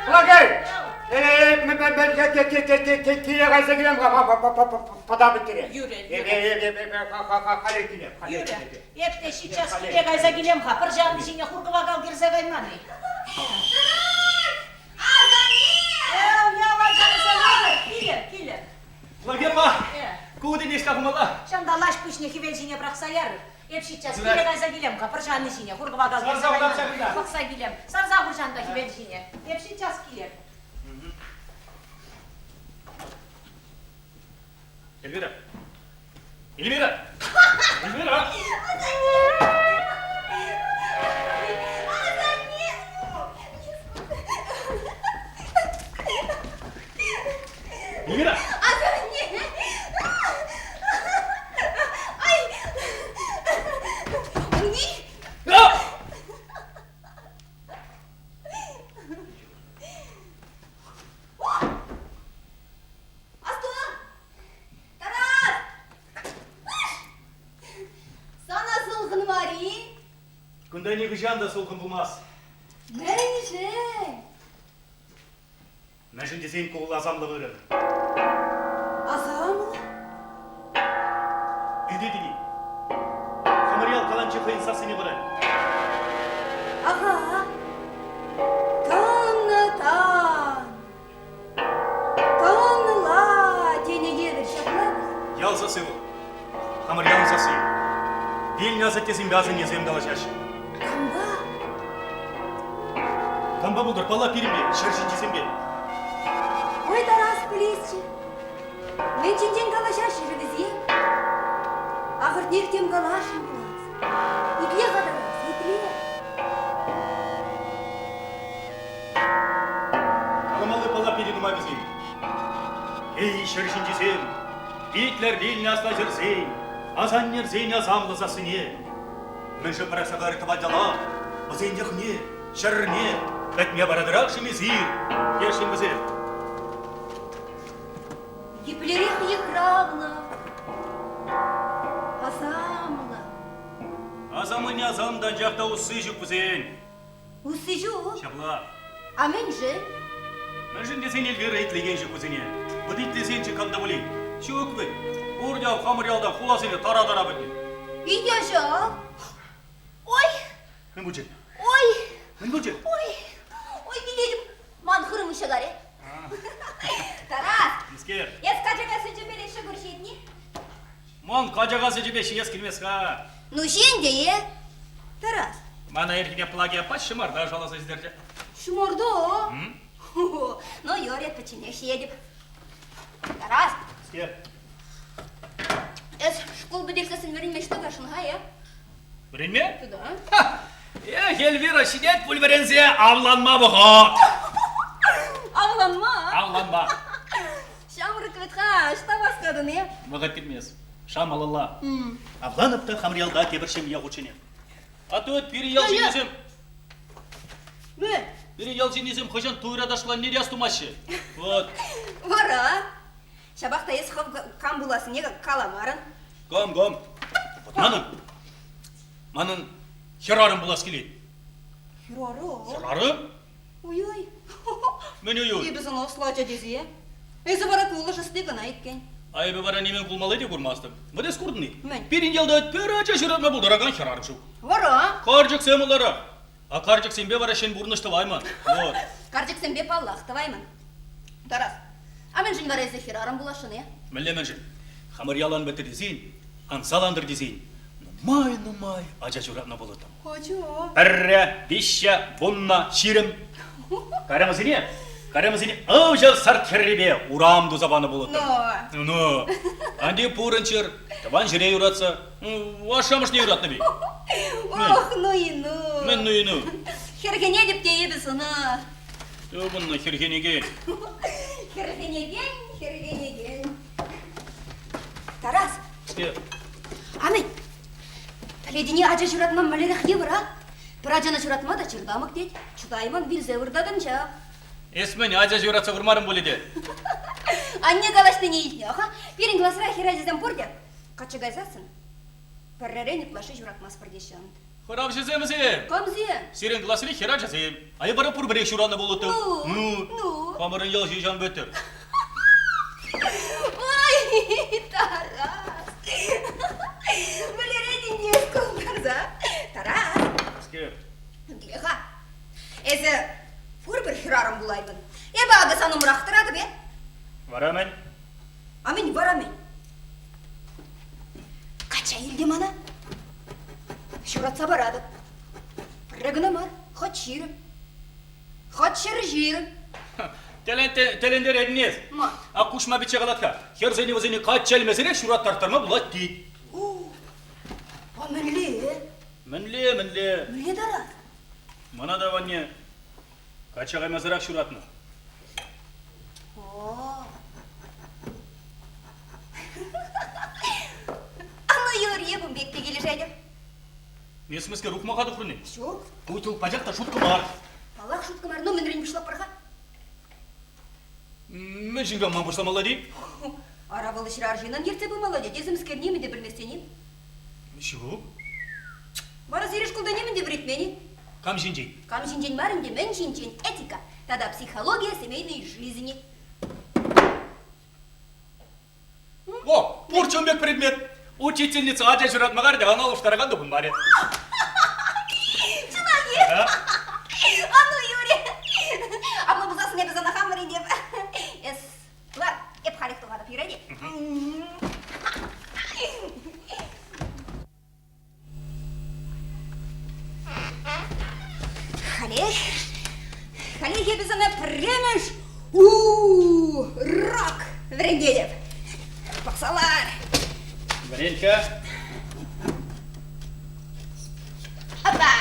Плагей! Кире қайса келем подап бітіре. Юре, епте сейчас кире қайса келем қапыр жанды жіне құрғыва қал керсе қайман. Келер. Плагерма! Куды не шкафмала? Шамда лаш пышне хивел жіне брақса яры. Еп сейчас кире қайса келем қапыр жанды жіне құрғыва қал керсе қайман. Бақса келем. Сарза бұр жанда хивел жіне. Еп сейчас келер. Эльвира! Эльвира! Эльвира! Эльвира! Кунда не гыжанда солкын булмас. Мәнже. Мәжін десен кол азамлы көрі. Азамлы? Үдедіні. Хамариал каланчы қойын сасыны көрі. Аға. Таннатан. Танныла тенеге бір шаплабыз. Ял сасы бұл. Хамариалын сасы. Бел назат тесін базын езем далашашы. Камба? Камба бұлдыр, пала перембе, шыршын жесембе. Ой, Тарас білесші. Мен ченден қалашашы жүргізем. Ағыр нертем қалашын болас. Итле қадарас, итле. Қаламалы пала перенума бізген. Ей, шыршын жесем, итлер беліне асла жүрсей, азан нерзейне азамлы засыне. Менше парасағары табадала, бұзен яхне, шырне, бәтме барадырақ шымезір. Ешін бізе. Еплерех ехравна. Азамла. Азамы не азамдан жақта усы жүк бізен. Усы жоқ? Шабла. А мен же? Меншін десен елгері етлеген жүк бізене. Бұд етлесен чыққанда болей. Шөк бі. Ордяу қамыриалдан құласыны тара-тара бітті. Үйде жал. Ой! Мен бұл жен. Ой! Мен бұл жен. Ой! Ой, биледім. Ман хырым ұшығары. Тарас! Ескер. Ес қачағасы жібереші көршетіне? Мон қажағасы жібеші ес келмес қа. Ну, жен де, Тарас. Мана еркіне плагия паш шымарда жаласаіздерде. Шумордо? Ну, йорет починеші едіп. Тарас! Ескер. Ес школ бідексесін верінмешті қашынға, Бірін ме? Туда. Елвира шидет пульверензе авланма бұға. Авланма? Авланма. Шамрық өтқа, шта басқадың, Мұғат кетмес. Шам алалла. Авланыпты хамриалда кебіршем яғучыне. Атөт бері ял жинезем. Мө? Бері ял жинезем қожан туйрадашылан неряс тумашы. Вот. Вара. Шабақта ес қам бұласын, неға каламарын. Гом. Вот манын херарым бұлас келейді. Херары? Херарым? Ой-ой. Мен ой-ой. Ебізін ослача дезе. Езі бара кулы жысты ғана еткен. Айбы бара немен құлмалы де көрмастым. Бұдес көрдіңі? Мен. Берін елді өтпері ача жүратма бұлдараған херарым шук. Вара. Қаржық сен ұлары. А қаржық сен бе бара шен бұрнышты вайман. Вот. Қаржық сен бе паллақты ваймын. Тарас. А мен жын бара езі херарым бұлашын, Мәлемен жын. Хамыр ялан бәтір дезейін, ансаландыр дезейін. Нумай, ажа жүратна болытым. Хочо. Әрі, беші, бұнна, ширім. Карамызыне ау-жал сарт керребе урамду забаны болытым. Ну, анде пұрынчыр, табан жірей ұратса, вашамыш не ұратны бей. Ох, ну и ну. Мен ну и ну. Хергене деп те ебісіні. Бұнна хергенеге. Хергенеген. Тарас. Амин. Таледіне ажа жүратма мәледіқ ебіра. Бір ажаны жүратма да чырдамық дед. Чудаймын вилзе ұрдадын жа. Есмен ажа жүратса ұрмарым боледе. Анне қалашты не ехне, аха? Перін класыра херазізден пордя. Қачы гайзасын. Пәррәрен ұтлашы жүратмас бірдешінд. Храм жеземзе. Камзе. Сирен гласыли хера жезем. Ай бара пур берек шураны болуты. Ну. Камырын ял жежан бөтер. Ой, Тарас. Білереді не көмірза. Тарас. Скер. Дилеха. Эзі фур бір хирарым бұлайбын. Ебағы саным рақтырады бе? Варамен. Амин, варамен. Қача елде мана? Шуратса барады. Прыгына мар, хот ширым. Хот шыры жирым. Телендер ediniz. Ма. Akuşma bir çakalatka. Her zeni vazeni kaç çelmesine şurat tartarma bulat değil. А мінле? Minle. Мінле Тарас. Mana da vanya. Kaçağa mezrak şuratını. Аны ебім бекте келе жайдым. Несмеске рухма кады құрны. Шо? Көйтіл пажақта шутка бар. Аллах шутка бар, но мен рен бұшлап барға. Мен жинга ман бұрсам алла дей. Арабалы шырар жинан ерте бұл молодец. Дезімскер немен де білместенен. Шо? Бара зереш кулда немен де біретмені. Кам жинжей. Кам жинжен барынде мен жинжен этика. Тогда психология семейной жизни. О, порченбек предмет. Учительница Аджа Журатмагар да анал уштараган допын бар еді. Шынайы. Ану юре. Абла бұзасын ебіз ана хамырын деп. Эс, бұлар, еп халик тұлғады пирайде. Халик ебіз ана премеш. Рок. Вренде деп. Бақсалар. Варенька. Опа.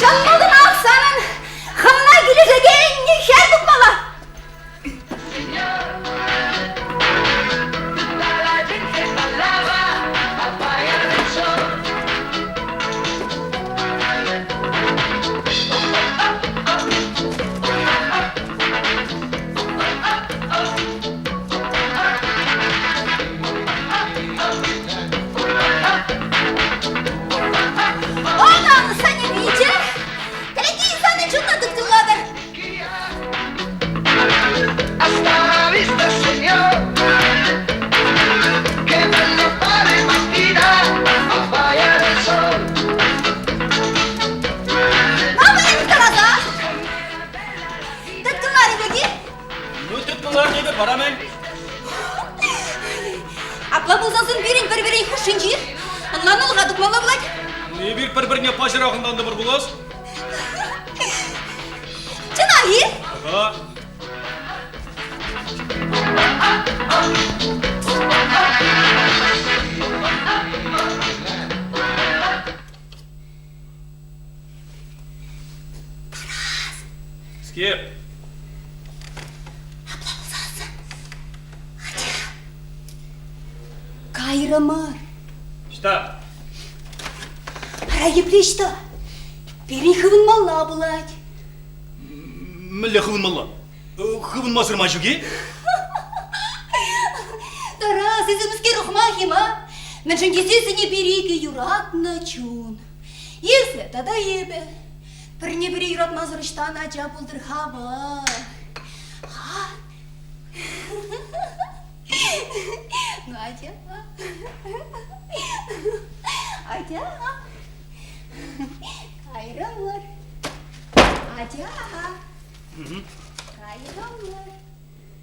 Canladın aksanın, hınla gülüşeceğin nişer tutmalı. Ondan seni bilince, televizyon ucunda tıktıladır. Hasta la vista, señor. Que bello fare mattina a bailar el sol. Ne yapayım Taras'a? Tıktılar peki? Ne tıktılar dedi Varamen. Abla bulsasın birin hoşuncu. Anlanılga tıkmalı bulak. Ne bir-birine pajırağından da bir bulas. Çınayi. Aha. Skip. Kayramar. Что? Райыпле что? Перехывын мала булать. Мілі хывынмалла. Хывынмасыр мачуги? Тарас, изымызге рухмахима. Мен жынкесесіне береге юратна чун. Если тогда ебе. Біріне бірі юратмазыр іштан ача бұлдыр хава. Ну, Атя. Атя. Кайрамар. Атя. Кайрамар.